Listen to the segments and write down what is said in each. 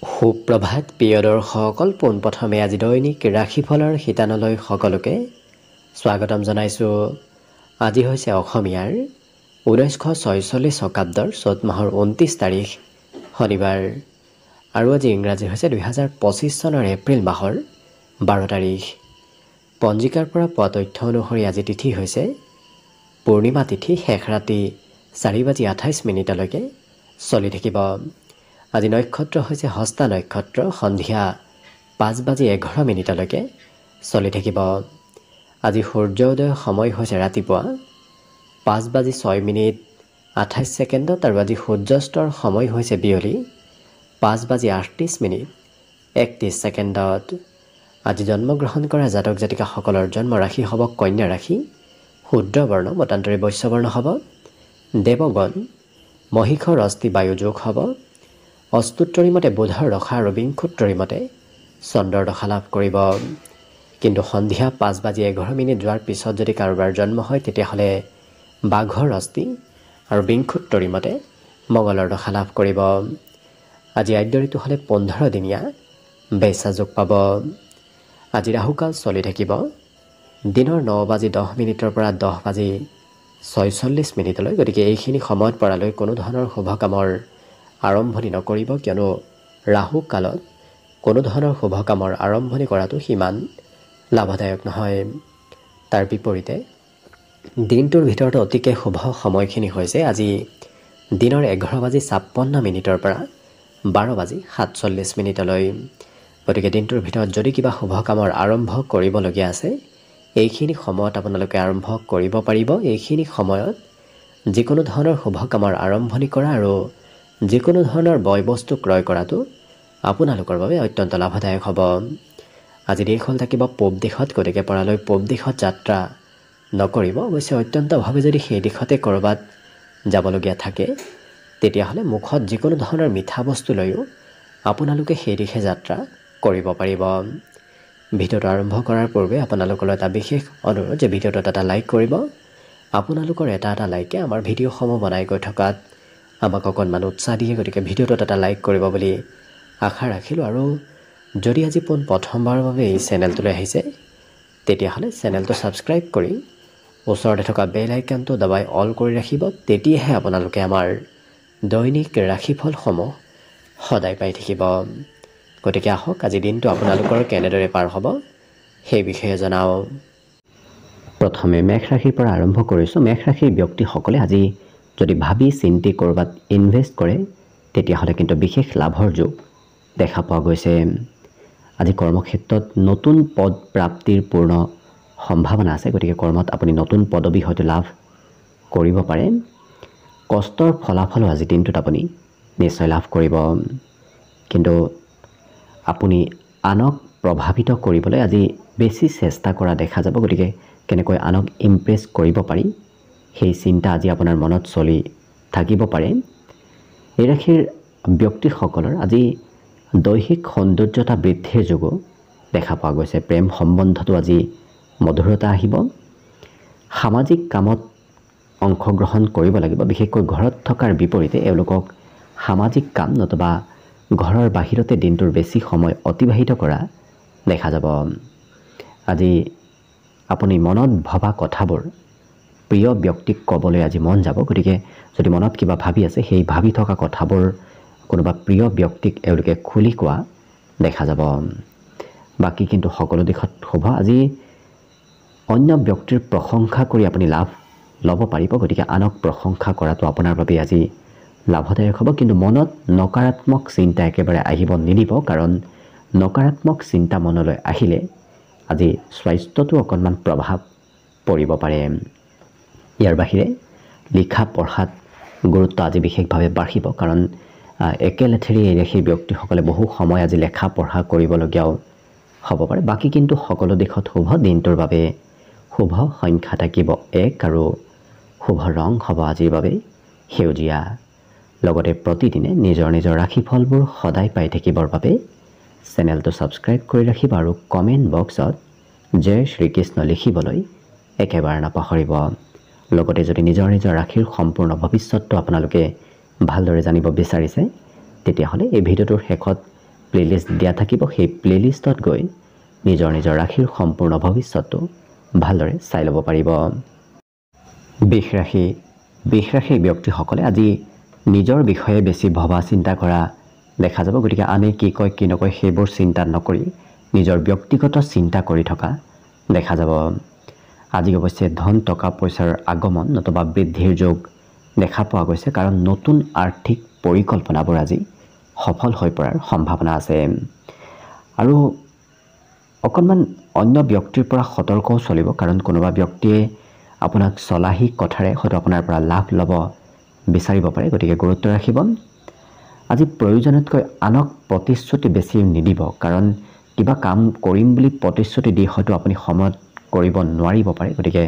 সুপ্ৰভাত প্ৰিয় দৰ্শকসকল, পোনপ্ৰথমে আজি দৈনিক ৰাশিফলৰ শিতানলৈ সকলোকে স্বাগতম জনাইছোঁ। আজি হৈছে অসমীয়াৰ 1946 শকাব্দৰ চ'ত মাহৰ 29 তাৰিখ শনিবাৰ আৰু আজি ইংৰাজী হৈছে 2025 চনৰ এপ্ৰিল মাহৰ 12 তাৰিখ। পঞ্জিকাৰ পৰা পোৱা তথ্য অনুসৰি আজি তিথি হৈছে পূৰ্ণিমা তিথি, শেষ ৰাতি 4:28 চলি থাকিব। আজি নক্ষত্ৰ হৈছে হস্তা নক্ষত্ৰ, সন্ধিয়া 5:11 চলি থাকিব। আজি সূৰ্যোদয়ৰ সময় হৈছে ৰাতিপুৱা 5:06 আৰু আজি সূৰ্যাস্তৰ সময় হৈছে বিয়লি 5:38 আজি জন্মগ্ৰহণ কৰা জাতক জাতিকাসকলৰ জন্ম ৰাশি হ'ব কন্যা ৰাশি, শুদ্ৰ বৰ্ণ মতান্তৰী বৈশ্য বৰ্ণ হ'ব, দেৱগণ মহিষৰ অস্থি বায়ু যোগ হ'ব, অস্তুত্তৰী মতে বুধৰ দশা আৰু বিংশোত্তৰী মতে চন্দ্ৰৰ দশা লাভ কৰিব। কিন্তু সন্ধিয়া 5:11 যোৱাৰ পিছত যদি কাৰোবাৰ জন্ম হয় তেতিয়াহ'লে বাঘৰ অস্থি আৰু বিংশোত্তৰী মতে মঙলৰ দশা লাভ কৰিব। আজি আদ্য ঋতু হ'লে 15 দিনীয়া বেচা যোগ পাব। আজি ৰাহুকাল চলি থাকিব দিনৰ 9:10 পৰা 10:46। গতিকে এইখিনি সময়ত পৰালৈ কোনো ধৰণৰ শুভ কামৰ আৰম্ভণি নকৰিব, কিয়নো ৰাহু কালত কোনো ধৰণৰ শুভ কামৰ আৰম্ভণি কৰাটো সিমান লাভদায়ক নহয়। তাৰ বিপৰীতে দিনটোৰ ভিতৰত অতিকে শুভ সময়খিনি হৈছে আজি দিনৰ 11:56 পৰা 12:47। গতিকে দিনটোৰ ভিতৰত যদি কিবা শুভ কামৰ আৰম্ভ কৰিবলগীয়া আছে এইখিনি সময়ত আপোনালোকে আৰম্ভ কৰিব পাৰিব। এইখিনি সময়ত যিকোনো ধৰণৰ শুভ কামৰ আৰম্ভণি কৰা আৰু যিকোনো ধৰণৰ বয় বস্তু ক্ৰয় কৰাটো আপোনালোকৰ বাবে অত্যন্ত লাভদায়ক হ'ব। আজি দেশখন থাকিব পূব দিশত, গতিকে পৰালৈ পূব দিশত যাত্ৰা নকৰিব। অৱশ্যে অত্যন্তভাৱে যদি সেই দিশতে ক'ৰবাত যাবলগীয়া থাকে তেতিয়াহ'লে মুখত যিকোনো ধৰণৰ মিঠা বস্তু লৈও আপোনালোকে সেই দিশে যাত্ৰা কৰিব পাৰিব। ভিডিঅ'টো আৰম্ভ কৰাৰ পূৰ্বে আপোনালোকলৈ এটা বিশেষ অনুৰোধ যে ভিডিঅ'টোত এটা লাইক কৰিব। আপোনালোকৰ এটা লাইকে আমাৰ ভিডিঅ'সমূহ বনাই গৈ থকাত আমাক অকণমান উৎসাহ দিয়ে। গতিকে ভিডিঅ'টোত এটা লাইক কৰিব বুলি আশা ৰাখিলোঁ। আৰু যদি আজি প্ৰথমবাৰৰ বাবে এই চেনেলটোলৈ আহিছে তেতিয়াহ'লে চেনেলটো ছাবস্ক্ৰাইব কৰি ওচৰতে থকা বেল আইকনটো দবাই অল কৰি ৰাখিব। তেতিয়াহে আপোনালোকে আমাৰ দৈনিক ৰাশিফলসমূহ সদায় পাই থাকিব। গতিকে আহক আজি দিনটো আপোনালোকৰ কেনেদৰে পাৰ হ'ব সেই বিষয়ে জনাওঁ। প্ৰথমে মেষ ৰাশিৰ পৰা আৰম্ভ কৰিছোঁ। মেষ ৰাশিৰ ব্যক্তিসকলে আজি যদি ভাবি চিন্তি ক'ৰবাত ইনভেষ্ট কৰে তেতিয়াহ'লে কিন্তু বিশেষ লাভৰ যোগ দেখা পোৱা গৈছে। আজি কৰ্মক্ষেত্ৰত নতুন পদ প্ৰাপ্তিৰ পূৰ্ণ সম্ভাৱনা আছে। গতিকে কৰ্মত আপুনি নতুন পদবী হয়তো লাভ কৰিব পাৰে। কষ্টৰ ফলাফলো আজি দিনটোত আপুনি নিশ্চয় লাভ কৰিব। কিন্তু আপুনি আনক প্ৰভাৱিত কৰিবলৈ আজি বেছি চেষ্টা কৰা দেখা যাব। গতিকে কেনেকৈ আনক ইমপ্ৰেছ কৰিব পাৰি সেই চিন্তা আজি আপোনাৰ মনত চলি থাকিব পাৰে। এই ৰাশিৰ ব্যক্তিসকলৰ আজি দৈহিক সৌন্দৰ্যতা বৃদ্ধিৰ যোগো দেখা পোৱা গৈছে। প্ৰেম সম্বন্ধতো আজি মধুৰতা আহিব। সামাজিক কামত অংশগ্ৰহণ কৰিব লাগিব। বিশেষকৈ ঘৰত থকাৰ বিপৰীতে এওঁলোকক সামাজিক কাম নতুবা ঘৰৰ বাহিৰতে দিনটোৰ বেছি সময় অতিবাহিত কৰা দেখা যাব। আজি আপুনি মনত ভবা কথাবোৰ প্ৰিয় ব্যক্তিক ক'বলৈ আজি মন যাব। গতিকে যদি মনত কিবা ভাবি আছে সেই ভাবি থকা কথাবোৰ কোনোবা প্ৰিয় ব্যক্তিক এওঁলোকে খুলি কোৱা দেখা যাব। বাকী কিন্তু সকলো দিশত শুভ। আজি অন্য ব্যক্তিৰ প্ৰশংসা কৰি আপুনি লাভ ল'ব পাৰিব। গতিকে আনক প্ৰশংসা কৰাটো আপোনাৰ বাবে আজি লাভদায়ক হ'ব। কিন্তু মনত নকাৰাত্মক চিন্তা একেবাৰে আহিব নিদিব, কাৰণ নকাৰাত্মক চিন্তা মনলৈ আহিলে আজি স্বাস্থ্যটো অকণমান প্ৰভাৱ পৰিব পাৰে। ইয়াৰ বাহিৰে লিখা পঢ়াত গুৰুত্ব আজি বিশেষভাৱে বাঢ়িব, কাৰণ একেলেঠেৰি এই ৰাশিৰ ব্যক্তিসকলে বহু সময় আজি লেখা পঢ়া কৰিবলগীয়াও হ'ব পাৰে। বাকী কিন্তু সকলো দিশত শুভ। দিনটোৰ বাবে শুভ সংখ্যা থাকিব 1 আৰু শুভ ৰং হ'ব আজিৰ বাবে সেউজীয়া। লগতে প্ৰতিদিনে নিজৰ নিজৰ ৰাশিফলবোৰ সদায় পাই থাকিবৰ বাবে চেনেলটো ছাবস্ক্ৰাইব কৰি ৰাখিব আৰু কমেণ্ট বক্সত জয় শ্ৰীকৃষ্ণ লিখিবলৈ একেবাৰে নাপাহৰিব। লগতে যদি নিজৰ নিজৰ ৰাশিৰ সম্পূৰ্ণ ভৱিষ্যতটো আপোনালোকে ভালদৰে জানিব বিচাৰিছে তেতিয়াহ'লে এই ভিডিঅ'টোৰ শেষত প্লেলিষ্ট দিয়া থাকিব সেই প্লেলিষ্টত গৈ নিজৰ নিজৰ ৰাশিৰ সম্পূৰ্ণ ভৱিষ্যতটো ভালদৰে চাই ল'ব পাৰিব বৃষ ৰাশিৰ ব্যক্তিসকলে আজি নিজৰ বিষয়ে বেছি ভবা চিন্তা কৰা দেখা যাব গতিকে আনে কি কয় কি নকয় সেইবোৰ চিন্তা নকৰি নিজৰ ব্যক্তিগত চিন্তা কৰি থকা দেখা যাব আজি অৱশ্যে ধন টকা পইচাৰ আগমন নতুবা বৃদ্ধিৰ যোগ দেখা পোৱা গৈছে কাৰণ নতুন আৰ্থিক পৰিকল্পনাবোৰ আজি সফল হৈ পৰাৰ সম্ভাৱনা আছে আৰু অকণমান অন্য ব্যক্তিৰ পৰা সতৰ্কও চলিব কাৰণ কোনোবা ব্যক্তিয়ে আপোনাক চলাহী কথাৰে হয়তো আপোনাৰ পৰা লাভ ল'ব বিচাৰিব পাৰে গতিকে গুৰুত্ব ৰাখিব আজি প্ৰয়োজনতকৈ আনক প্ৰতিশ্ৰুতি বেছি নিদিব কাৰণ কিবা কাম কৰিম বুলি প্ৰতিশ্ৰুতি দি হয়তো আপুনি সময়ত কৰিব নোৱাৰিব পাৰে গতিকে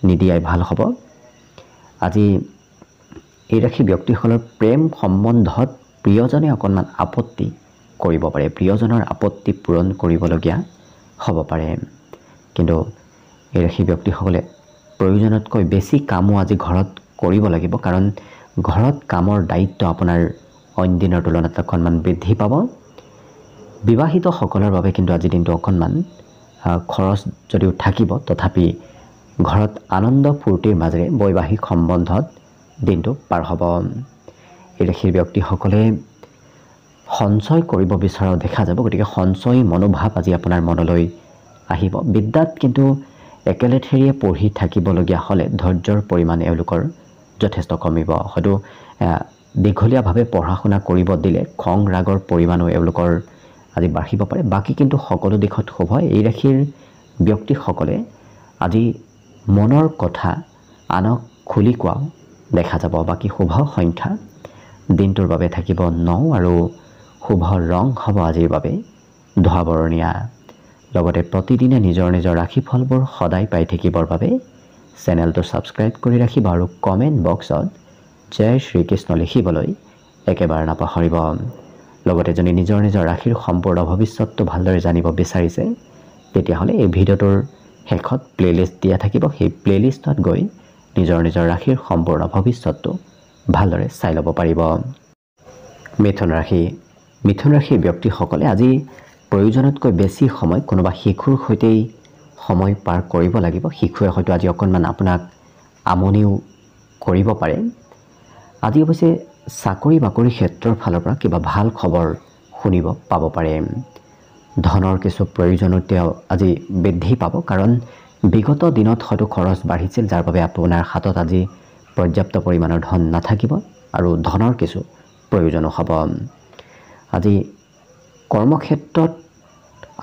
নিদিয়াই ভাল হ'ব আজি এই ৰাশি ব্যক্তিসকলৰ প্ৰেম সম্বন্ধত প্ৰিয়জনে অকণমান আপত্তি কৰিব পাৰে প্ৰিয়জনৰ আপত্তি পূৰণ কৰিবলগীয়া হ'ব পাৰে কিন্তু এই ৰাশি ব্যক্তিসকলে প্ৰয়োজনতকৈ বেছি কামো আজি ঘৰত কৰিব লাগিব কাৰণ ঘৰত কামৰ দায়িত্ব আপোনাৰ অইন দিনৰ তুলনাত অকণমান বৃদ্ধি পাব বিবাহিতসকলৰ বাবে কিন্তু আজি দিনটো অকণমান খৰচ যদিও থাকিব তথাপি ঘৰত আনন্দ ফূৰ্তিৰ মাজেৰে বৈবাহিক সম্বন্ধত দিনটো পাৰ হ'ব এই ৰাশিৰ ব্যক্তিসকলে সঞ্চয় কৰিব বিচৰাও দেখা যাব গতিকে সঞ্চয় মনোভাৱ আজি আপোনাৰ মনলৈ আহিব বিদ্যাত কিন্তু একেলেঠেৰিয়ে পঢ়ি থাকিবলগীয়া হ'লে ধৈৰ্যৰ পৰিমাণ এওঁলোকৰ যথেষ্ট কমিব হয়তো দীঘলীয়াভাৱে পঢ়া শুনা কৰিব দিলে খং ৰাগৰ পৰিমাণো এওঁলোকৰ আজি বাঢ়িব পাৰে বাকী কিন্তু সকলো দিশত শুভ এই ৰাশিৰ ব্যক্তিসকলে আজি মনৰ কথা আনক খুলি কোৱাও দেখা যাব বাকী শুভ সংখ্যা দিনটোৰ বাবে থাকিব 9 আৰু শুভ ৰং হ'ব আজিৰ বাবে ধোঁৱা বৰণীয়া লগতে প্ৰতিদিনে নিজৰ নিজৰ ৰাশিফলবোৰ সদায় পাই থাকিবৰ বাবে চেনেলটো ছাবস্ক্ৰাইব কৰি ৰাখিব আৰু কমেণ্ট বক্সত জয় শ্ৰীকৃষ্ণ লিখিবলৈ একেবাৰে নাপাহৰিব লগতে যদি নিজৰ নিজৰ ৰাশিৰ সম্পূৰ্ণ ভৱিষ্যতটো ভালদৰে জানিব বিচাৰিছে তেতিয়াহ'লে এই ভিডিঅ'টোৰ শেষত প্লেলিষ্ট দিয়া থাকিব সেই প্লেলিষ্টত গৈ নিজৰ নিজৰ ৰাশিৰ সম্পূৰ্ণ ভৱিষ্যতটো ভালদৰে চাই ল'ব পাৰিব মিথুন ৰাশিৰ ব্যক্তিসকলে আজি প্ৰয়োজনতকৈ বেছি সময় কোনোবা শিশুৰ সৈতেই সময় পাৰ কৰিব লাগিব শিশুৱে হয়তো আজি অকণমান আপোনাক আমনিও কৰিব পাৰে আজি অৱশ্যে চাকৰি বাকৰি ক্ষেত্ৰৰ ফালৰ পৰা কিবা ভাল খবৰ শুনিব পাব পাৰে ধনৰ কিছু প্ৰয়োজনীয়তা আজি বৃদ্ধি পাব কাৰণ বিগত দিনত হয়তো খৰচ বাঢ়িছিল যাৰ বাবে আপোনাৰ হাতত আজি পৰ্যাপ্ত পৰিমাণৰ ধন নাথাকিব আৰু ধনৰ কিছু প্ৰয়োজনো হ'ব আজি কৰ্মক্ষেত্ৰত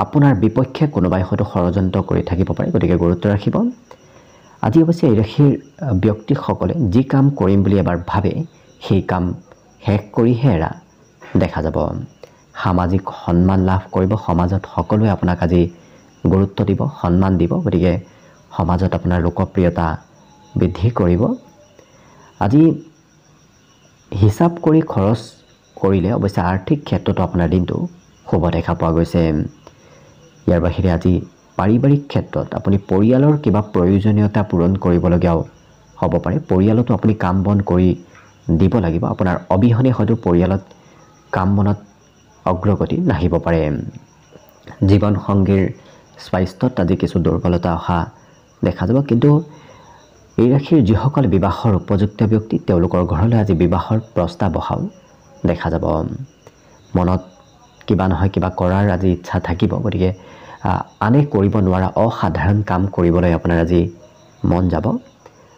আপোনাৰ বিপক্ষে কোনোবাই হয়তো ষড়যন্ত্ৰ কৰি থাকিব পাৰে গতিকে গুৰুত্ব ৰাখিব আজি অৱশ্যে এই ৰাশিৰ ব্যক্তিসকলে যি কাম কৰিম বুলি এবাৰ ভাবে সেই কাম শেষ কৰিহে এৰা দেখা যাব সামাজিক সন্মান লাভ কৰিব সমাজত সকলোৱে আপোনাক আজি গুৰুত্ব দিব সন্মান দিব গতিকে সমাজত আপোনাৰ লোকপ্ৰিয়তা বৃদ্ধি কৰিব আজি হিচাপ কৰি খৰচ কৰিলে অৱশ্যে আৰ্থিক ক্ষেত্ৰতো আপোনাৰ দিনটো শুভ দেখা পোৱা গৈছে ইয়াৰ বাহিৰে আজি পাৰিবাৰিক ক্ষেত্ৰত আপুনি পৰিয়ালৰ কিবা প্ৰয়োজনীয়তা পূৰণ কৰিবলগীয়াও হ'ব পাৰে পৰিয়ালতো আপুনি কাম বন কৰি দিব লাগিব আপোনাৰ অবিহনে হয়তো পৰিয়ালত কাম বনত অগ্ৰগতি নাহিব পাৰে জীৱন সংগীৰ স্বাস্থ্যত আজি কিছু দুৰ্বলতা অহা দেখা যাব কিন্তু এই ৰাশিৰ যিসকল বিবাহৰ উপযুক্ত ব্যক্তি তেওঁলোকৰ ঘৰলৈ আজি বিবাহৰ প্ৰস্তাৱ অহাও দেখা যাব মনত কিবা নহয় কিবা কৰাৰ আজি ইচ্ছা থাকিব গতিকে আনে কৰিব নোৱাৰা অসাধাৰণ কাম কৰিবলৈ আপোনাৰ আজি মন যাব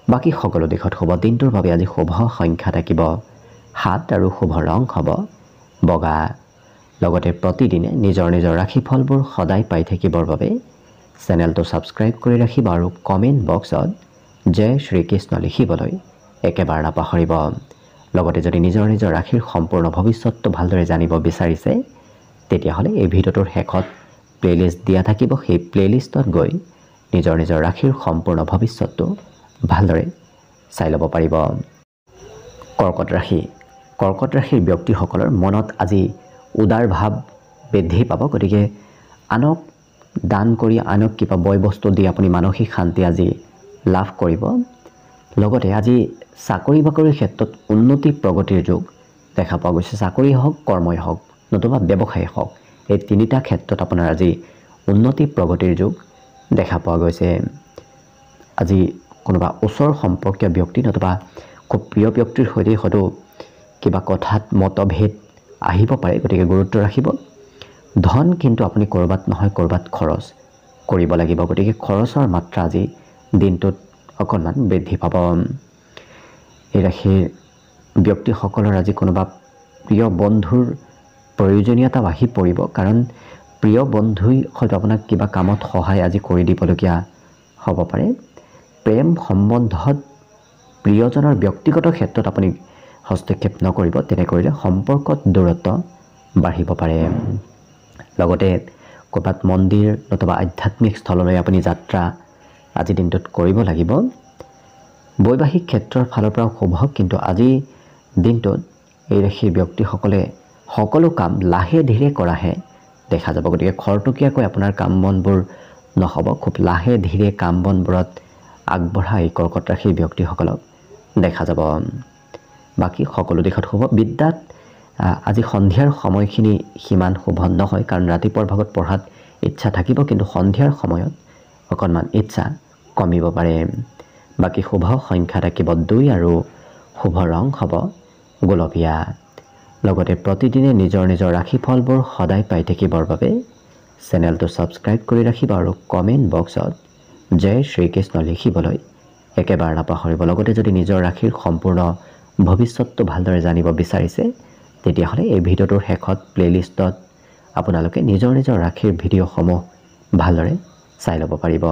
বাকী সকলো দিশত শুভ দিনটোৰ বাবে আজি শুভ সংখ্যা থাকিব 7 আৰু শুভ ৰং হ'ব বগা লগতে প্ৰতিদিনে নিজৰ নিজৰ ৰাশিফলবোৰ সদায় পাই থাকিবৰ বাবে চেনেলটো ছাবস্ক্ৰাইব কৰি ৰাখিব আৰু কমেণ্ট বক্সত জয় শ্ৰীকৃষ্ণ লিখিবলৈ একেবাৰে নাপাহৰিব লগতে যদি নিজৰ নিজৰ ৰাশিৰ সম্পূৰ্ণ ভৱিষ্যতটো ভালদৰে জানিব বিচাৰিছে তেতিয়াহ'লে এই ভিডিঅ'টোৰ শেষত প্লেলিষ্ট দিয়া থাকিব সেই প্লেলিষ্টত গৈ নিজৰ নিজৰ ৰাশিৰ সম্পূৰ্ণ ভৱিষ্যতটো ভালদৰে চাই ল'ব পাৰিব কৰ্কট ৰাশিৰ ব্যক্তিসকলৰ মনত আজি উদাৰ ভাৱ বৃদ্ধি পাব গতিকে আনক দান কৰি আনক কিবা বয় বস্তু দি আপুনি মানসিক শান্তি আজি লাভ কৰিব লগতে আজি চাকৰি বাকৰিৰ ক্ষেত্ৰত উন্নতি প্ৰগতিৰ যোগ দেখা পোৱা গৈছে চাকৰি হওক কৰ্মই হওক নতুবা ব্যৱসায় হওক এই তিনিটা ক্ষেত্ৰত আপোনাৰ আজি উন্নতি প্ৰগতিৰ যুগ দেখা পোৱা গৈছে আজি কোনোবা ওচৰ সম্পৰ্কীয় ব্যক্তি নতুবা খুব প্ৰিয় ব্যক্তিৰ সৈতে হয়তো কিবা কথাত মতভেদ আহিব পাৰে গতিকে গুৰুত্ব ৰাখিব ধন কিন্তু আপুনি কৰবাত নহয় কৰবাত খৰচ কৰিব লাগিব গতিকে খৰচৰ মাত্ৰা আজি দিনটোত অকণমান বৃদ্ধি পাব এই ৰাশিৰ ব্যক্তিসকলৰ আজি কোনোবা প্ৰিয় বন্ধুৰ প্ৰয়োজনীয়তা আহি পৰিব কাৰণ প্ৰিয় বন্ধুই হয়তো আপোনাক কিবা কামত সহায় আজি কৰি দিবলগীয়া হ'ব পাৰে প্ৰেম সম্বন্ধত প্ৰিয়জনৰ ব্যক্তিগত ক্ষেত্ৰত আপুনি হস্তক্ষেপ নকৰিব তেনে কৰিলে সম্পৰ্কত দূৰত্ব বাঢ়িব পাৰে লগতে ক'ৰবাত মন্দিৰ নতুবা আধ্যাত্মিক স্থললৈ আপুনি যাত্ৰা আজি দিনটোত কৰিব লাগিব বৈবাহিক ক্ষেত্ৰৰ ফালৰ পৰা শুভ কিন্তু আজি দিনটোত এই ৰাশিৰ ব্যক্তিসকলে সকলো কাম লাহে ধীৰে কৰাহে দেখা যাব গতিকে খৰতকীয়াকৈ আপোনাৰ কাম বনবোৰ নহ'ব খুব লাহে ধীৰে কাম বনবোৰত আগবঢ়া এই কৰ্কট ৰাশিৰ ব্যক্তিসকলক দেখা যাব বাকী সকলো দিশত শুভ বিদ্যাত আজি সন্ধিয়াৰ সময়খিনি সিমান শুভ নহয় কাৰণ ৰাতিপুৱাৰ ভাগত পঢ়াত ইচ্ছা থাকিব কিন্তু সন্ধিয়াৰ সময়ত অকণমান ইচ্ছা কমিব পাৰে বাকী শুভ সংখ্যা থাকিব 2 আৰু শুভ ৰং হ'ব গোলপীয়া লগতে প্ৰতিদিনে নিজৰ নিজৰ ৰাশিফলবোৰ সদায় পাই থাকিবৰ বাবে চেনেলটো ছাবস্ক্ৰাইব কৰি ৰাখিব আৰু কমেণ্ট বক্সত জয় শ্ৰীকৃষ্ণ লিখিবলৈ একেবাৰে নাপাহৰিব লগতে যদি নিজৰ ৰাশিৰ সম্পূৰ্ণ ভৱিষ্যতটো ভালদৰে জানিব বিচাৰিছে তেতিয়াহ'লে এই ভিডিঅ'টোৰ শেষত প্লেলিষ্টত আপোনালোকে নিজৰ নিজৰ ৰাশিৰ ভিডিঅ'সমূহ ভালদৰে চাই ল'ব পাৰিব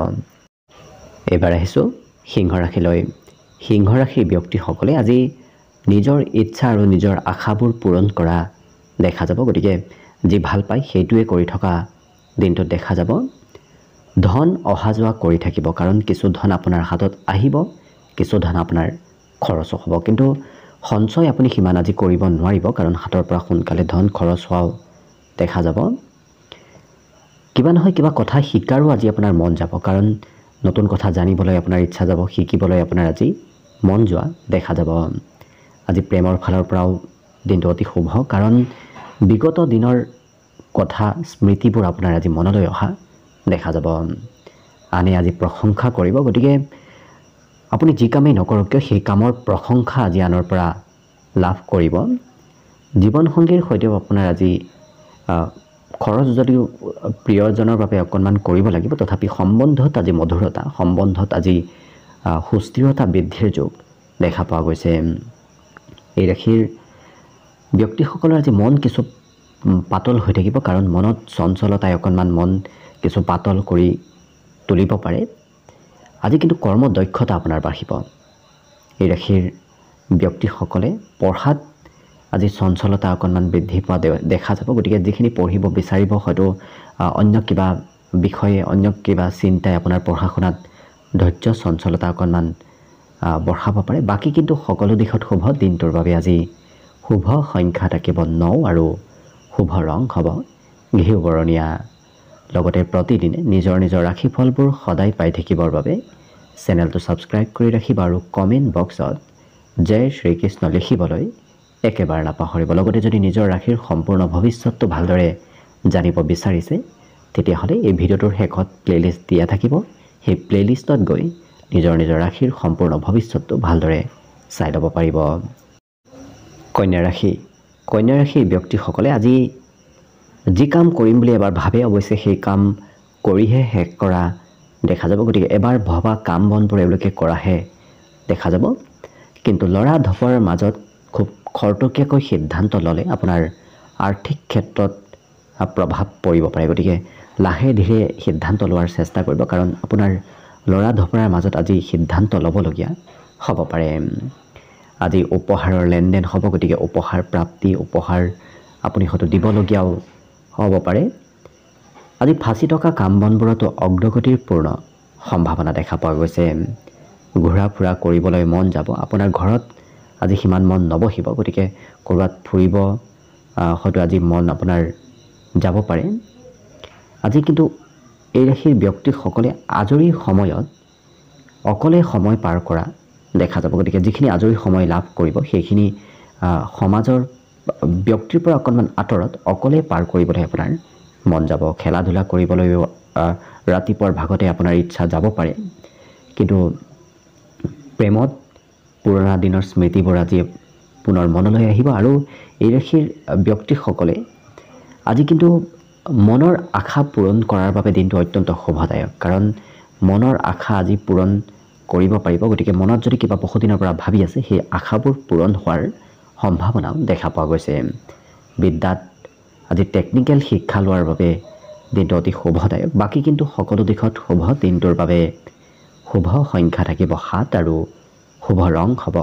এবাৰ আহিছোঁ সিংহ ৰাশিলৈ সিংহ ৰাশিৰ ব্যক্তিসকলে আজি নিজৰ ইচ্ছা আৰু নিজৰ আশাবোৰ পূৰণ কৰা দেখা যাব গতিকে যি ভাল পায় সেইটোৱে কৰি থকা দিনটোত দেখা যাব ধন অহা যোৱা কৰি থাকিব কাৰণ কিছু ধন আপোনাৰ হাতত আহিব কিছু ধন আপোনাৰ খৰচ হ'ব কিন্তু সঞ্চয় আপুনি সিমান আজি কৰিব নোৱাৰিব কাৰণ হাতৰ পৰা সোনকালে ধন খৰচ হোৱাও দেখা যাব কিবা নহয় কিবা কথা শিকাৰো আজি আপোনাৰ মন যাব কাৰণ নতুন কথা জানিবলৈ আপোনাৰ ইচ্ছা যাব শিকিবলৈ আপোনাৰ আজি মন যোৱা দেখা যাব আজি প্ৰেমৰ ফালৰ পৰাও দিনটো অতি শুভ কাৰণ বিগত দিনৰ কথা স্মৃতিবোৰ আপোনাৰ আজি মনলৈ অহা দেখা যাব আনে আজি প্ৰশংসা কৰিব গতিকে আপুনি যি কামেই নকৰক কিয় সেই কামৰ প্ৰশংসা আজি আনৰ পৰা লাভ কৰিব জীৱনসংগীৰ সৈতেও আপোনাৰ আজি খৰচ যদিও প্ৰিয়জনৰ বাবে অকণমান কৰিব লাগিব তথাপি সম্বন্ধত আজি মধুৰতা সম্বন্ধত আজি সুস্থিৰতা বৃদ্ধিৰ যোগ দেখা পোৱা গৈছে এই ৰাশিৰ ব্যক্তিসকলৰ আজি মন কিছু পাতল হৈ থাকিব কাৰণ মনত চঞ্চলতাই অকণমান মন কিছু পাতল কৰি তুলিব পাৰে আজি কিন্তু কৰ্ম দক্ষতা আপোনাৰ বাঢ়িব এই ৰাশিৰ ব্যক্তিসকলে পঢ়াত আজি চঞ্চলতা অকণমান বৃদ্ধি পোৱা দেখা যাব গতিকে যিখিনি পঢ়িব বিচাৰিব হয়তো অন্য কিবা বিষয়ে অন্য কিবা চিন্তাই আপোনাৰ পঢ়া শুনাত ধৈৰ্য চঞ্চলতা অকণমান বঢ়াব পাৰে বাকী কিন্তু সকলো দিশত শুভ দিনটোৰ বাবে আজি শুভ সংখ্যা থাকিব 9 আৰু শুভ ৰং হ'ব ঘিউ বৰণীয়া লগতে প্ৰতিদিনে নিজৰ নিজৰ ৰাশিফলবোৰ সদায় পাই থাকিবৰ বাবে চেনেলটো ছাবস্ক্ৰাইব কৰি ৰাখিব আৰু কমেণ্ট বক্সত জয় শ্ৰীকৃষ্ণ লিখিবলৈ একেবাৰে নাপাহৰিব লগতে যদি নিজৰ ৰাশিৰ সম্পূৰ্ণ ভৱিষ্যতটো ভালদৰে জানিব বিচাৰিছে তেতিয়াহ'লে এই ভিডিঅ'টোৰ শেষত প্লেলিষ্ট দিয়া থাকিব সেই প্লেলিষ্টত গৈ নিজৰ নিজৰ ৰাশিৰ সম্পূৰ্ণ ভৱিষ্যতটো ভালদৰে চাই ল'ব পাৰিব কন্যা ৰাশিৰ ব্যক্তিসকলে আজি যি কাম কৰিম বুলি এবাৰ ভাবে অৱশ্যে সেই কাম কৰিহে শেষ কৰা দেখা যাব গতিকে এবাৰ ভবা কাম বনবোৰ এওঁলোকে কৰাহে দেখা যাব কিন্তু লৰা ধপৰৰ মাজত খুব খৰতকীয়াকৈ সিদ্ধান্ত ল'লে আপোনাৰ আৰ্থিক ক্ষেত্ৰত প্ৰভাৱ পৰিব পাৰে গতিকে লাহে ধীৰে সিদ্ধান্ত লোৱাৰ চেষ্টা কৰিব কাৰণ আপোনাৰ লৰা ধপৰাৰ মাজত আজি সিদ্ধান্ত ল'বলগীয়া হ'ব পাৰে আজি উপহাৰৰ লেনদেন হ'ব গতিকে উপহাৰ প্ৰাপ্তি উপহাৰ আপুনি হয়তো দিবলগীয়াও হ'ব পাৰে আজি ফাঁচি থকা কাম বনবোৰতো অগ্ৰগতিৰ পূৰ্ণ সম্ভাৱনা দেখা পোৱা গৈছে ঘূৰা ফুৰা কৰিবলৈ মন যাব আপোনাৰ ঘৰত আজি সিমান মন নবহিব গতিকে ক'ৰবাত ফুৰিব হয়তো আজি মন আপোনাৰ যাব পাৰে আজি কিন্তু এই ৰাশিৰ ব্যক্তিসকলে আজৰি সময়ত অকলে সময় পাৰ কৰা দেখা যাব গতিকে যিখিনি আজৰি সময় লাভ কৰিব সেইখিনি সমাজৰ ব্যক্তিৰ পৰা অকণমান আঁতৰত অকলে পাৰ কৰিবলৈ আপোনাৰ মন যাব। খেলা ধূলা কৰিবলৈও ৰাতিপুৱাৰ ভাগতে আপোনাৰ ইচ্ছা যাব পাৰে, কিন্তু প্ৰেমত পুৰণা দিনৰ স্মৃতিবোৰ আজি পুনৰ মনলৈ আহিব। আৰু এই ৰাশিৰ ব্যক্তিসকলে আজি কিন্তু মনৰ আশা পূৰণ কৰাৰ বাবে দিনটো অত্যন্ত শুভদায়ক, কাৰণ মনৰ আশা আজি পূৰণ কৰিব পাৰিব। গতিকে মনত যদি কিবা বহুদিনৰ পৰা ভাবি আছে, সেই আশাবোৰ পূৰণ হোৱাৰ সম্ভাৱনাও দেখা পোৱা গৈছে। বিদ্যাত আজি টেকনিকেল শিক্ষা লোৱাৰ বাবে দিনটো অতি শুভদায়ক। বাকী কিন্তু সকলো দিশত শুভ। দিনটোৰ বাবে শুভ সংখ্যা থাকিব 7 আৰু শুভ ৰং হ'ব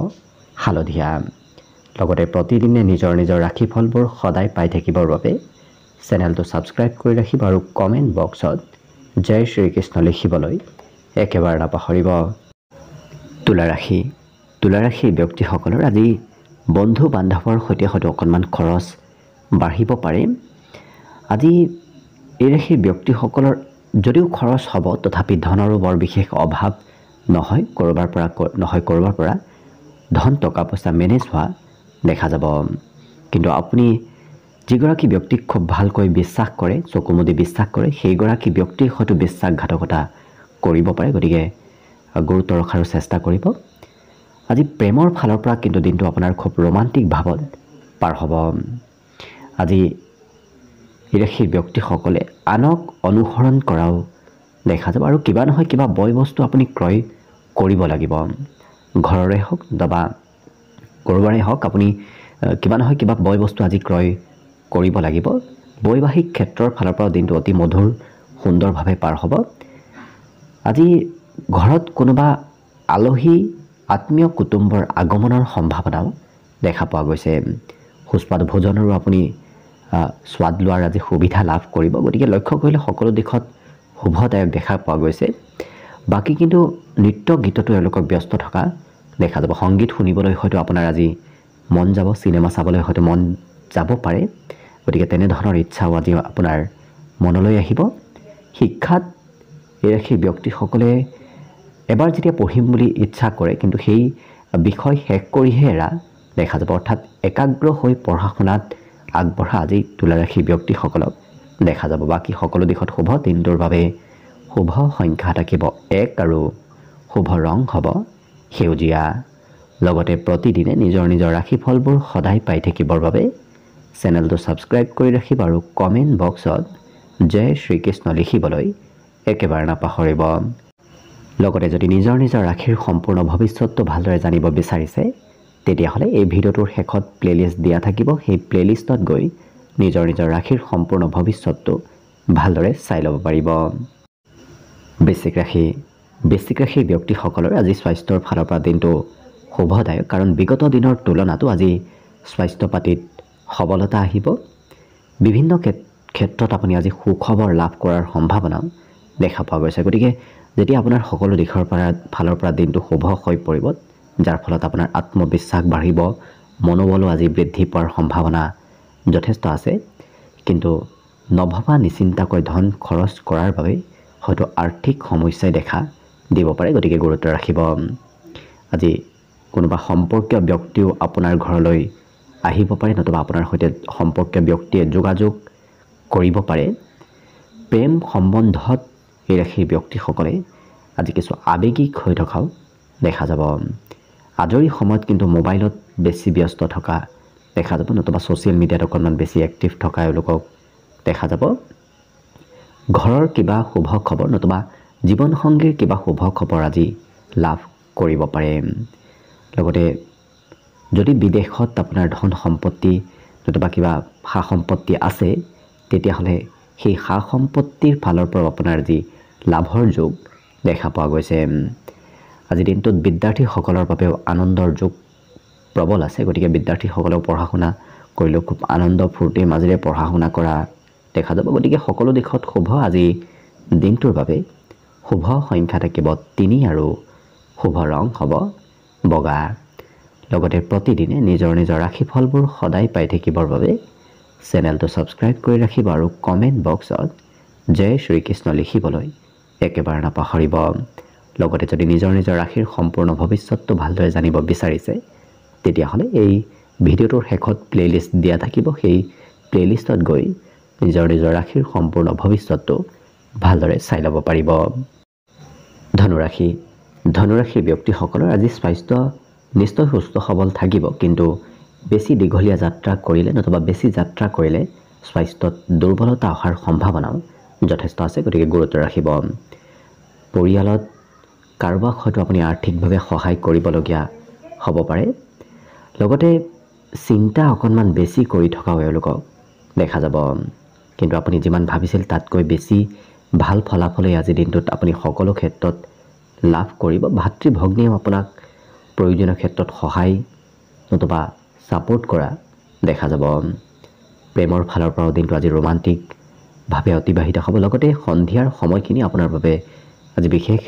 হালধীয়া। লগতে প্ৰতিদিনে নিজৰ নিজৰ ৰাশিফলবোৰ সদায় পাই থাকিবৰ বাবে চেনেলটো ছাবস্ক্ৰাইব কৰি ৰাখিব আৰু কমেণ্ট বক্সত জয় শ্ৰীকৃষ্ণ লিখিবলৈ একেবাৰে নাপাহৰিব। তুলা ৰাশি। তুলা ৰাশিৰ ব্যক্তিসকলৰ আজি বন্ধু বান্ধৱৰ সৈতে হয়তো অকণমান খৰচ বাঢ়িব পাৰে। আজি এই ৰাশিৰ ব্যক্তিসকলৰ যদিও খৰচ হ'ব, তথাপি ধনৰো বৰ বিশেষ অভাৱ নহয়। ক'ৰবাৰ পৰা ধন টকা পইচা মেনেজ হোৱা দেখা যাব। কিন্তু আপুনি যিগৰাকী ব্যক্তিক খুব ভালকৈ বিশ্বাস কৰে, চকুমুদি বিশ্বাস কৰে, সেইগৰাকী ব্যক্তিৰ হয়তো বিশ্বাসঘাতকতা কৰিব পাৰে। গতিকে গুৰুত্ব ৰখাৰো চেষ্টা কৰিব। আজি প্ৰেমৰ ফালৰ পৰা কিন্তু দিনটো আপোনাৰ খুব ৰোমান্টিক ভাৱত পাৰ হ'ব। আজি এই ৰাশিৰ ব্যক্তিসকলে আনক অনুসৰণ কৰাও দেখা যাব আৰু কিবা নহয় কিবা বয় বস্তু আপুনি ক্ৰয় কৰিব লাগিব। ঘৰৰে হওক বা ক'ৰবাৰে হওক, আপুনি কিবা নহয় কিবা বয় বস্তু আজি ক্ৰয় কৰিব লাগিব। বৈবাহিক ক্ষেত্ৰৰ ফালৰ পৰা দিনটো অতি মধুৰ সুন্দৰভাৱে পাৰ হ'ব। আজি ঘৰত কোনোবা আলহী আত্মীয় কুটুম্বৰ আগমনৰ সম্ভাৱনাও দেখা পোৱা গৈছে। সুস্বাদ ভোজনৰো আপুনি স্বাদ লোৱাৰ আজি সুবিধা লাভ কৰিব। গতিকে লক্ষ্য কৰিলে সকলো দিশত শুভদায়ক দেখা পোৱা গৈছে। বাকী কিন্তু নৃত্য গীততো এওঁলোকক ব্যস্ত থকা দেখা যাব। সংগীত শুনিবলৈ হয়তো আপোনাৰ আজি মন যাব, চিনেমা চাবলৈ হয়তো মন যাব পাৰে। গতিকে তেনেধৰণৰ ইচ্ছাও আজি আপোনাৰ মনলৈ আহিব। শিক্ষাত এই ৰাশিৰ ব্যক্তিসকলে এবাৰ যেতিয়া পঢ়িম বুলি ইচ্ছা কৰে, কিন্তু সেই বিষয় শেষ কৰিহে এৰা দেখা যাব। অৰ্থাৎ একাগ্ৰ হৈ পঢ়া শুনাত আগবঢ়া আজি তুলা ৰাশিৰ ব্যক্তিসকলক দেখা যাব। বাকী সকলো দিশত শুভ। দিনটোৰ বাবে শুভ সংখ্যা থাকিব 1 আৰু শুভ ৰং হ'ব সেউজীয়া। লগতে প্ৰতিদিনে নিজৰ নিজৰ ৰাশিফলবোৰ সদায় পাই থাকিবৰ বাবে চেনেলটো ছাবস্ক্ৰাইব কৰি ৰাখিব আৰু কমেণ্ট বক্সত জয় শ্ৰীকৃষ্ণ লিখিবলৈ একেবাৰে নাপাহৰিব। লগতে যদি নিজৰ নিজৰ ৰাশিৰ সম্পূৰ্ণ ভৱিষ্যতটো ভালদৰে জানিব বিচাৰিছে, তেতিয়াহ'লে এই ভিডিঅ'টোৰ শেষত প্লেলিষ্ট দিয়া থাকিব। সেই প্লেলিষ্টত গৈ নিজৰ নিজৰ ৰাশিৰ সম্পূৰ্ণ ভৱিষ্যতটো ভালদৰে চাই ল'ব পাৰিব। বৃশ্চিক ৰাশি। বৃশ্চিক ৰাশিৰ ব্যক্তিসকলৰ আজি স্বাস্থ্যৰ ফালৰ পৰা দিনটো শুভদায়ক, কাৰণ বিগত দিনৰ তুলনাতো আজি স্বাস্থ্য পাতিত সবলতা আহিব। বিভিন্ন ক্ষেত্ৰত আপুনি আজি সুখবৰ লাভ কৰাৰ সম্ভাৱনাও দেখা পোৱা গৈছে। গতিকে যেতিয়া আপোনাৰ সকলো দিশৰ ফালৰ পৰা দিনটো শুভ হৈ পৰিব, যাৰ ফলত আপোনাৰ আত্মবিশ্বাস বাঢ়িব, মনোবলো আজি বৃদ্ধি পোৱাৰ সম্ভাৱনা যথেষ্ট আছে। কিন্তু নভবা নিচিন্তাকৈ ধন খৰচ কৰাৰ বাবে হয়তো আৰ্থিক সমস্যাই দেখা দিব পাৰে। গতিকে গুৰুত্ব ৰাখিব। আজি কোনোবা সম্পৰ্কীয় ব্যক্তিও আপোনাৰ ঘৰলৈ আহিব পাৰে, নতুবা আপোনাৰ সৈতে সম্পৰ্কীয় ব্যক্তিয়ে যোগাযোগ কৰিব পাৰে। প্ৰেম সম্বন্ধত এই ৰাশিৰ ব্যক্তিসকলে আজি কিছু আৱেগিক হৈ থকাও দেখা যাব। আজৰি সময়ত কিন্তু মোবাইলত বেছি ব্যস্ত থকা দেখা যাব, নতুবা ছ'চিয়েল মিডিয়াত অকণমান বেছি এক্টিভ থকা এওঁলোকক দেখা যাব। ঘৰৰ কিবা শুভ খবৰ নতুবা জীৱনসংগীৰ কিবা শুভ খবৰ আজি লাভ কৰিব পাৰে। লগতে যদি বিদেশত আপোনাৰ ধন সম্পত্তি নতুবা কিবা সা সম্পত্তি আছে, তেতিয়াহ'লে সেই সা সম্পত্তিৰ ফালৰ পৰা আপোনাৰ যি লাভৰ যোগ দেখা পোৱা গৈছে। আজি দিনটোত বিদ্যাৰ্থীসকলৰ বাবেও আনন্দৰ যোগ প্ৰবল আছে। গতিকে বিদ্যাৰ্থীসকলেও পঢ়া শুনা কৰিলেও খুব আনন্দ ফূৰ্তিৰ মাজেৰে পঢ়া শুনা কৰা দেখা যাব। গতিকে সকলো দিশত শুভ। আজি দিনটোৰ বাবে শুভ সংখ্যা থাকিব 3 আৰু শুভ ৰং হ'ব বগা। লগতে প্ৰতিদিনে নিজৰ নিজৰ ৰাশিফলবোৰ সদায় পাই থাকিবৰ বাবে চেনেলটো ছাবস্ক্ৰাইব কৰি ৰাখিব আৰু কমেণ্ট বক্সত জয় শ্ৰীকৃষ্ণ লিখিবলৈ একেবাৰে নাপাহৰিব। লগতে যদি নিজৰ নিজৰ ৰাশিৰ সম্পূৰ্ণ ভৱিষ্যতটো ভালদৰে জানিব বিচাৰিছে, তেতিয়াহ'লে এই ভিডিঅ'টোৰ শেষত প্লেলিষ্ট দিয়া থাকিব সেই প্লেলিষ্টত গৈ নিজৰ ৰাশিৰ সম্পূৰ্ণ ভৱিষ্যতটো ভালদৰে চাই ল'ব পাৰিব ধনুৰাশিৰ ব্যক্তিসকলৰ আজি স্বাস্থ্য নিশ্চয় সুস্থ সবল থাকিব কিন্তু বেছি দীঘলীয়া যাত্ৰা কৰিলে নতুবা বেছি যাত্ৰা কৰিলে স্বাস্থ্যত দুৰ্বলতা অহাৰ সম্ভাৱনাও যথেষ্ট আছে গতিকে গুৰুত্ব ৰাখিব পৰিয়ালত কাৰোবাক হয়তো আপুনি আৰ্থিকভাৱে সহায় কৰিবলগীয়া হ'ব পাৰে লগতে চিন্তা অকণমান বেছি কৰি থকাও এওঁলোকক দেখা যাব কিন্তু আপুনি যিমান ভাবিছিল তাতকৈ বেছি ভাল ফলাফলেই আজি দিনটোত আপুনি সকলো ক্ষেত্ৰত লাভ কৰিব ভাতৃ ভগ্নীয়েও আপোনাক প্ৰয়োজনীয় ক্ষেত্ৰত সহায় নতুবা ছাপোৰ্ট কৰা দেখা যাব প্ৰেমৰ ফালৰ পৰাও দিনটো আজি ৰোমান্টিকভাৱে অতিবাহিত হ'ব লগতে সন্ধিয়াৰ সময়খিনি আপোনাৰ বাবে আজি বিশেষ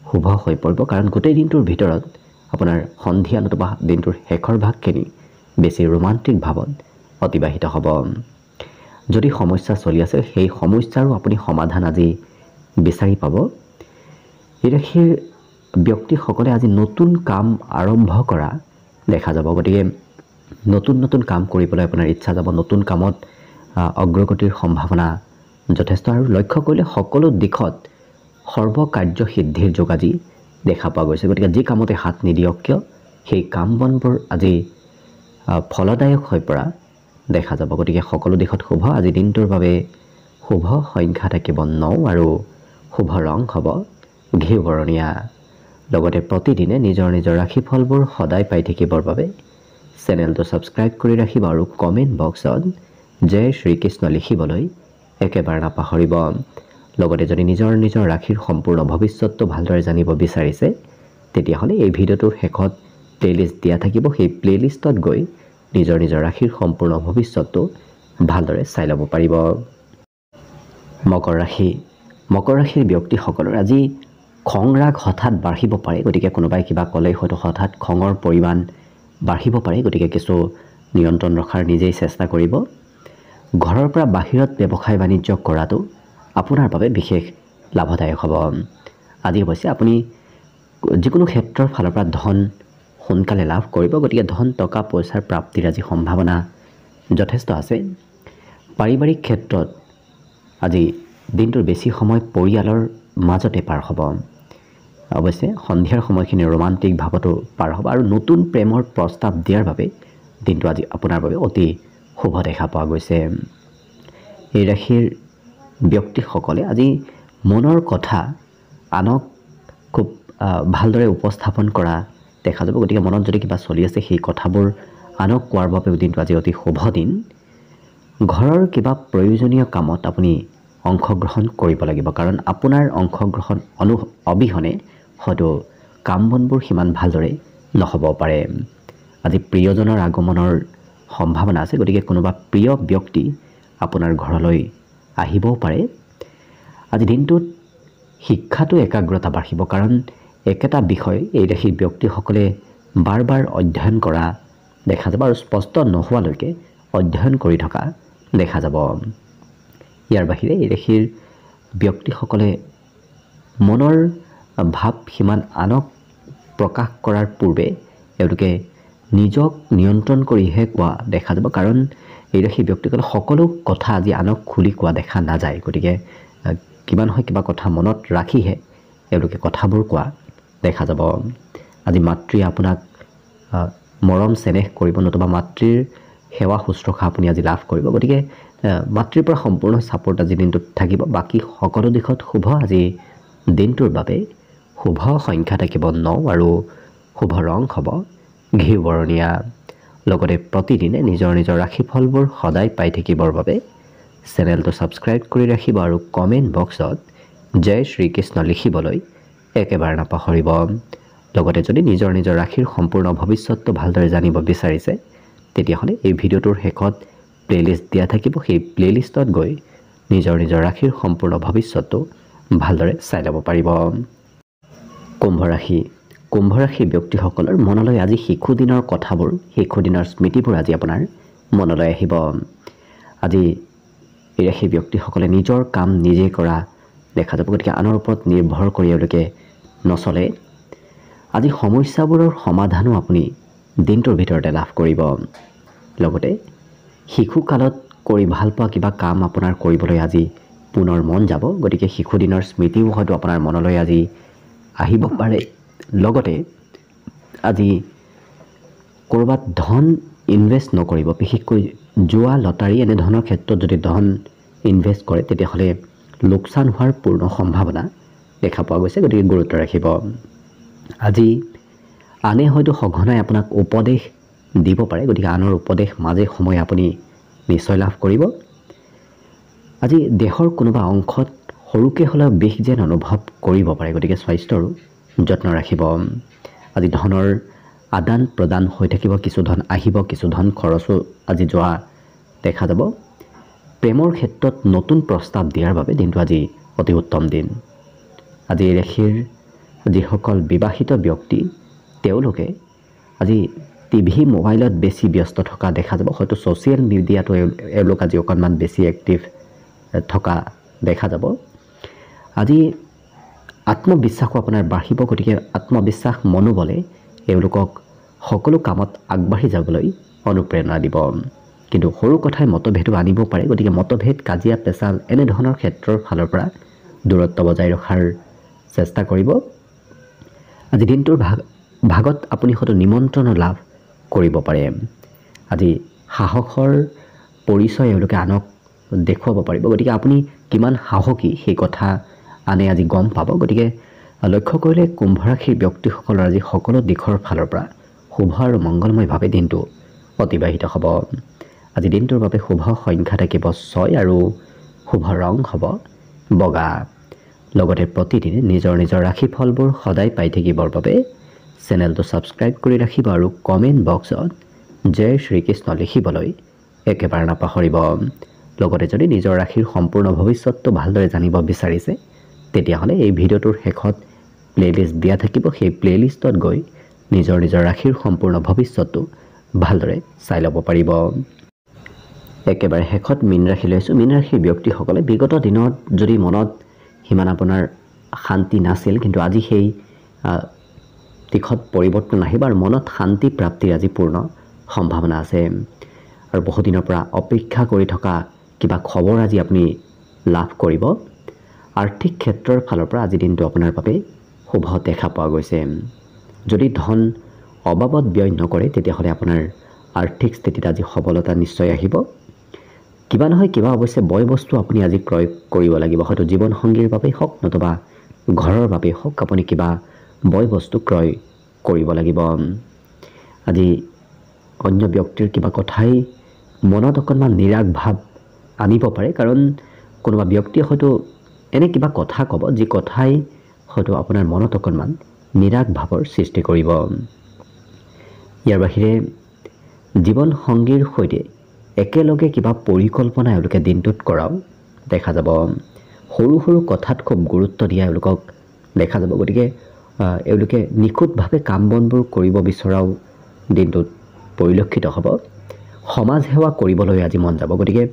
শুভ হৈ পৰিব কাৰণ গোটেই দিনটোৰ ভিতৰত আপোনাৰ সন্ধিয়া নতুবা দিনটোৰ শেষৰ ভাগখিনি বেছি ৰোমান্টিক ভাৱত অতিবাহিত হ'ব যদি সমস্যা চলি আছে সেই সমস্যাৰো আপুনি সমাধান আজি বিচাৰি পাব এই ৰাশিৰ ব্যক্তিসকলে আজি নতুন কাম আৰম্ভ কৰা দেখা যাব গতিকে নতুন কাম কৰিবলৈ আপোনাৰ ইচ্ছা যাব নতুন কামত অগ্ৰগতিৰ সম্ভাৱনা যথেষ্ট আৰু লক্ষ্য কৰিলে সকলো দিশত সৰ্বকাৰ্য সিদ্ধিৰ যোগ আজি দেখা পোৱা গৈছে গতিকে যি কামতে হাত নিদিয়ক কিয় সেই কাম বনবোৰ আজি ফলদায়ক হৈ পৰা দেখা যাব গতিকে সকলো দিশত শুভ আজি দিনটোৰ বাবে শুভ সংখ্যা থাকিব 9 আৰু শুভ ৰং হ'ব ঘিউ বৰণীয়া লগতে প্ৰতিদিনে নিজৰ ৰাশিফলবোৰ সদায় পাই থাকিবৰ বাবে চেনেলটো ছাবস্ক্ৰাইব কৰি ৰাখিব আৰু কমেণ্ট বক্সত জয় শ্ৰীকৃষ্ণ লিখিবলৈ একেবাৰে নাপাহৰিব লগতে যদি নিজৰ ৰাশিৰ সম্পূৰ্ণ ভৱিষ্যতটো ভালদৰে জানিব বিচাৰিছে তেতিয়াহ'লে এই ভিডিঅ'টোৰ শেষত প্লেলিষ্ট দিয়া থাকিব সেই প্লেলিষ্টত গৈ নিজৰ ৰাশিৰ সম্পূৰ্ণ ভৱিষ্যতটো ভালদৰে চাই ল'ব পাৰিব মকৰ ৰাশিৰ ব্যক্তিসকলৰ আজি খং ৰাগ হঠাৎ বাঢ়িব পাৰে গতিকে কোনোবাই কিবা ক'লেই হয়তো হঠাৎ খঙৰ পৰিমাণ বাঢ়িব পাৰে গতিকে কিছু নিয়ন্ত্ৰণ ৰখাৰ নিজেই চেষ্টা কৰিব ঘৰৰ পৰা বাহিৰত ব্যৱসায় বাণিজ্য কৰাটো আপোনাৰ বাবে বিশেষ লাভদায়ক হ'ব আজি অৱশ্যে আপুনি যিকোনো ক্ষেত্ৰৰ ফালৰ পৰা ধন সোনকালে লাভ কৰিব গতিকে ধন টকা পইচাৰ প্ৰাপ্তিৰ আজি সম্ভাৱনা যথেষ্ট আছে পাৰিবাৰিক ক্ষেত্ৰত আজি দিনটোৰ বেছি সময় পৰিয়ালৰ মাজতে পাৰ হ'ব অৱশ্যে সন্ধিয়াৰ সময়খিনি ৰোমান্টিক ভাৱতো পাৰ হ'ব আৰু নতুন প্ৰেমৰ প্ৰস্তাৱ দিয়াৰ বাবে দিনটো আজি আপোনাৰ বাবে অতি শুভ দেখা পোৱা গৈছে এই ৰাশিৰ ব্যক্তিসকলে আজি মনৰ কথা আনক খুব ভালদৰে উপস্থাপন কৰা দেখা যাব গতিকে মনত যদি কিবা চলি আছে সেই কথাবোৰ আনক কোৱাৰ বাবেও দিনটো আজি অতি শুভ দিন ঘৰৰ কিবা প্ৰয়োজনীয় কামত আপুনি অংশগ্ৰহণ কৰিব লাগিব কাৰণ আপোনাৰ অংশগ্ৰহণ অবিহনে হয়তো কাম বনবোৰ সিমান ভালদৰে নহ'ব পাৰে আজি প্ৰিয়জনৰ আগমনৰ সম্ভাৱনা আছে গতিকে কোনোবা প্ৰিয় ব্যক্তি আপোনাৰ ঘৰলৈ আহিবও পাৰে আজি দিনটোত শিক্ষাটো একাগ্ৰতা বাঢ়িব কাৰণ একেটা বিষয় এই ৰাশিৰ ব্যক্তিসকলে বাৰ অধ্যয়ন কৰা দেখা যাব আৰু স্পষ্ট নোহোৱালৈকে অধ্যয়ন কৰি থকা দেখা যাব ইয়াৰ বাহিৰে এই ৰাশিৰ ব্যক্তিসকলে মনৰ ভাৱ সিমান আনক প্ৰকাশ কৰাৰ পূৰ্বে এওঁলোকে নিজক নিয়ন্ত্ৰণ কৰিহে কোৱা দেখা যাব কাৰণ এই ৰাশিৰ ব্যক্তিসকলে সকলো কথা আজি আনক খুলি কোৱা দেখা নাযায় গতিকে কিবা নহয় কিবা কথা মনত ৰাখিহে এওঁলোকে কথাবোৰ কোৱা দেখা যাব আজি মাতৃয়ে আপোনাক মৰম চেনেহ কৰিব নতুবা মাতৃৰ সেৱা শুশ্ৰূষা আপুনি আজি লাভ কৰিব গতিকে মাতৃৰ পৰা সম্পূৰ্ণ ছাপোৰ্ট আজি দিনটোত থাকিব বাকী সকলো দিশত শুভ আজি দিনটোৰ বাবে শুভ সংখ্যা থাকিব 9 আৰু শুভ ৰং হ'ব ঘিউ বৰণীয়া লগতে প্ৰতিদিনে নিজৰ ৰাশিফলবোৰ সদায় পাই থাকিবৰ বাবে চেনেলটো ছাবস্ক্ৰাইব কৰি ৰাখিব আৰু কমেণ্ট বক্সত জয় শ্ৰীকৃষ্ণ লিখিবলৈ একেবাৰে নাপাহৰিব লগতে যদি নিজৰ ৰাশিৰ সম্পূৰ্ণ ভৱিষ্যতটো ভালদৰে জানিব বিচাৰিছে তেতিয়াহ'লে এই ভিডিঅ'টোৰ শেষত প্লেলিষ্ট দিয়া থাকিব সেই প্লেলিষ্টত গৈ নিজৰ ৰাশিৰ সম্পূৰ্ণ ভৱিষ্যতটো ভালদৰে চাই ল'ব পাৰিব কুম্ভ ৰাশি ব্যক্তিসকলৰ মনলৈ আজি শিশুদিনৰ কথাবোৰ শিশুদিনৰ স্মৃতিবোৰ আজি আপোনাৰ মনলৈ আহিব আজি এই ৰাশি ব্যক্তিসকলে নিজৰ কাম নিজে কৰা দেখা যাব গতিকে আনৰ ওপৰত নিৰ্ভৰ কৰি এওঁলোকে নচলে আজি সমস্যাবোৰৰ সমাধানো আপুনি দিনটোৰ ভিতৰতে লাভ কৰিব লগতে শিশুকালত কৰি ভাল পোৱা কিবা কাম আপোনাৰ কৰিবলৈ আজি পুনৰ মন যাব। গতিকে শিশু দিনৰ স্মৃতিও হয়তো আপোনাৰ মনলৈ আজি আহিব পাৰে। লগতে আজি ক'ৰবাত ধন ইনভেষ্ট নকৰিব, বিশেষকৈ জুৱা, লটাৰী এনেধৰণৰ ক্ষেত্ৰত যদি ধন ইনভেষ্ট কৰে তেতিয়াহ'লে লোকচান হোৱাৰ পূৰ্ণ সম্ভাৱনা দেখা পোৱা গৈছে। গতিকে গুৰুত্ব ৰাখিব। আজি আনে হয়তো সঘনাই আপোনাক উপদেশ দিব পাৰে। গতিকে আনৰ উপদেশ মাজে সময়ে আপুনি নিশ্চয় লাভ কৰিব। আজি দেহৰ কোনোবা অংশত সৰুকৈ হ'লেও বিষ যেন অনুভৱ কৰিব পাৰে। গতিকে স্বাস্থ্যৰো যত্ন ৰাখিব। আজি ধনৰ আদান প্ৰদান হৈ থাকিব, কিছু ধন আহিব, কিছু ধন খৰচো আজি যোৱা দেখা যাব। প্ৰেমৰ ক্ষেত্ৰত নতুন প্ৰস্তাৱ দিয়াৰ বাবে দিনটো আজি অতি উত্তম দিন। আজি এই ৰাশিৰ যিসকল বিবাহিত ব্যক্তি তেওঁলোকে আজি টিভি মোবাইলত বেছি ব্যস্ত থকা দেখা যাব। হয়তো ছ'চিয়েল মিডিয়াটো এওঁলোক আজি অকণমান বেছি এক্টিভ থকা দেখা যাব। আজি আত্মবিশ্বাসো আপোনাৰ বাঢ়িব। গতিকে আত্মবিশ্বাস মনোবলে এওঁলোকক সকলো কামত আগবাঢ়ি যাবলৈ অনুপ্ৰেৰণা দিব। কিন্তু সৰু কথাই মতভেদো আনিব পাৰে। গতিকে মতভেদ, কাজিয়া পেচাল এনেধৰণৰ ক্ষেত্ৰৰ ফালৰ পৰা দূৰত্ব বজাই ৰখাৰ চেষ্টা কৰিব। আজি দিনটোৰ ভাগত আপুনি হয়তো নিমন্ত্ৰণ লাভ কৰিব পাৰে। আজি সাহসৰ পৰিচয় এওঁলোকে আনক দেখুৱাব পাৰিব। গতিকে আপুনি কিমান সাহসী সেই কথা আনে আজি গম পাব। গতিকে লক্ষ্য কৰিলে কুম্ভ ৰাশিৰ ব্যক্তিসকলৰ আজি সকলো দিশৰ ফালৰ পৰা শুভ আৰু মংগলময়ভাৱে দিনটো অতিবাহিত হ'ব। আজি দিনটোৰ বাবে শুভ সংখ্যা থাকিব 6 আৰু শুভ ৰং হ'ব বগা। লগতে প্ৰতিদিনে নিজৰ নিজৰ ৰাশিফলবোৰ সদায় পাই থাকিবৰ বাবে চেনেলটো ছাবস্ক্ৰাইব কৰি ৰাখিব আৰু কমেণ্ট বক্সত জয় শ্ৰীকৃষ্ণ লিখিবলৈ একেবাৰে নাপাহৰিব। লগতে যদি নিজৰ ৰাশিৰ সম্পূৰ্ণ ভৱিষ্যতটো ভালদৰে জানিব বিচাৰিছে তেতিয়াহ'লে এই ভিডিঅ'টোৰ শেষত প্লে'লিষ্ট দিয়া থাকিব। সেই প্লে'লিষ্টত গৈ নিজৰ নিজৰ ৰাশিৰ সম্পূৰ্ণ ভৱিষ্যতটো ভালদৰে চাই ল'ব পাৰিব। একেবাৰে শেষত মীন ৰাশি লৈছোঁ। মীন ৰাশিৰ ব্যক্তিসকলে বিগত দিনত যদি মনত সিমান আপোনাৰ শান্তি নাছিল, কিন্তু আজি সেই দিশত পৰিৱৰ্তন আহিব আৰু মনত শান্তি প্ৰাপ্তিৰ আজি পূৰ্ণ সম্ভাৱনা আছে। আৰু বহুদিনৰ পৰা অপেক্ষা কৰি থকা কিবা খবৰ আজি আপুনি লাভ কৰিব। আৰ্থিক ক্ষেত্ৰৰ ফালৰ পৰা আজি দিনটো আপোনাৰ বাবে শুভ দেখা পোৱা গৈছে। যদি ধন অবাবত ব্যয় নকৰে তেতিয়াহ'লে আপোনাৰ আৰ্থিক স্থিতিত আজি সবলতা নিশ্চয় আহিব। কিবা নহয় কিবা অৱশ্যে বয় বস্তু আপুনি আজি ক্ৰয় কৰিব লাগিব। হয়তো জীৱনসংগীৰ বাবেই হওক নতুবা ঘৰৰ বাবেই হওক আপুনি কিবা বয় বস্তু ক্ৰয় কৰিব লাগিব। আজি অন্য ব্যক্তিৰ কিবা কথাই মনত অকণমান নিৰাশ ভাৱ আনিব পাৰে। কাৰণ কোনোবা ব্যক্তিয়ে হয়তো এনে কিবা কথা ক'ব যি কথাই হয়তো আপোনাৰ মনত অকণমান নিৰাশ ভাৱৰ সৃষ্টি কৰিব। ইয়াৰ বাহিৰে জীৱনসংগীৰ সৈতে একেলগে কিবা পৰিকল্পনা এওঁলোকে দিনটোত কৰাও দেখা যাব। সৰু সৰু কথাত খুব গুৰুত্ব দিয়া এওঁলোকক দেখা যাব। গতিকে এওঁলোকে নিখুঁতভাৱে কাম বনবোৰ কৰিব বিচৰাও দিনটোত পৰিলক্ষিত হ'ব। সমাজ সেৱা কৰিবলৈ আজি মন যাব। গতিকে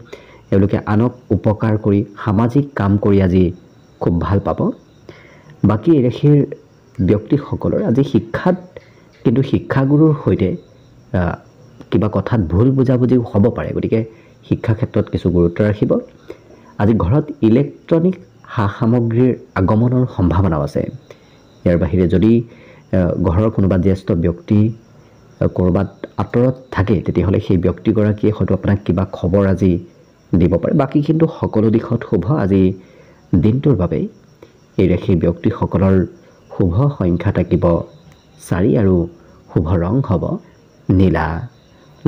এওঁলোকে আনক উপকাৰ কৰি সামাজিক কাম কৰি আজি খুব ভাল পাব। বাকী এই ৰাশিৰ ব্যক্তিসকলৰ আজি শিক্ষাত কিন্তু শিক্ষাগুৰুৰ সৈতে কিবা কথাত ভুল বুজাবুজিও হ'ব পাৰে। গতিকে শিক্ষা ক্ষেত্ৰত কিছু গুৰুত্ব ৰাখিব। আজি ঘৰত ইলেক্ট্ৰনিক সা সামগ্ৰীৰ আগমনৰ সম্ভাৱনাও আছে। ইয়াৰ বাহিৰে যদি ঘৰৰ কোনোবা জ্যেষ্ঠ ব্যক্তি ক'ৰবাত আঁতৰত থাকে তেতিয়াহ'লে সেই ব্যক্তিগৰাকীয়ে হয়তো আপোনাক কিবা খবৰ আজি দিব পাৰে। বাকী কিন্তু সকলো দিশত শুভ। আজি দিনটোৰ বাবে এই ৰাশিৰ ব্যক্তিসকলৰ শুভ সংখ্যা থাকিব 4 আৰু শুভ ৰং হ'ব নীলা।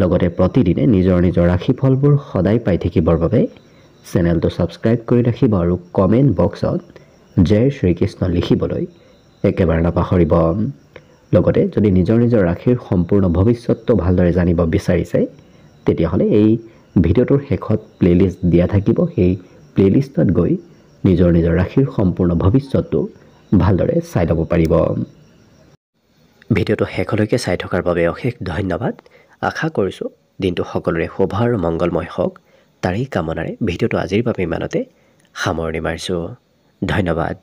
লগতে প্ৰতিদিনে নিজৰ নিজৰ ৰাশিফলবোৰ সদায় পাই থাকিবৰ বাবে চেনেলটো ছাবস্ক্ৰাইব কৰি ৰাখিব আৰু কমেণ্ট বক্সত জয় শ্ৰীকৃষ্ণ লিখিবলৈ একেবাৰে নাপাহৰিব। লগতে যদি নিজৰ নিজৰ ৰাশিৰ সম্পূৰ্ণ ভৱিষ্যতটো ভালদৰে জানিব বিচাৰিছে তেতিয়াহ'লে এই ভিডিঅ'টোৰ শেষত প্লে'লিষ্ট দিয়া থাকিব। সেই প্লে'লিষ্টত গৈ নিজৰ নিজৰ ৰাশিৰ সম্পূৰ্ণ ভৱিষ্যতটো ভালদৰে চাই ল'ব পাৰিব। ভিডিঅ'টো শেষলৈকে চাই থকাৰ বাবে অশেষ ধন্যবাদ। আশা কৰিছোঁ দিনটো সকলোৰে শুভ আৰু মংগলময় হওক। তাৰেই কামনাৰে ভিডিঅ'টো আজিৰ বাবে ইমানতে সামৰণি মাৰিছোঁ। ধন্যবাদ।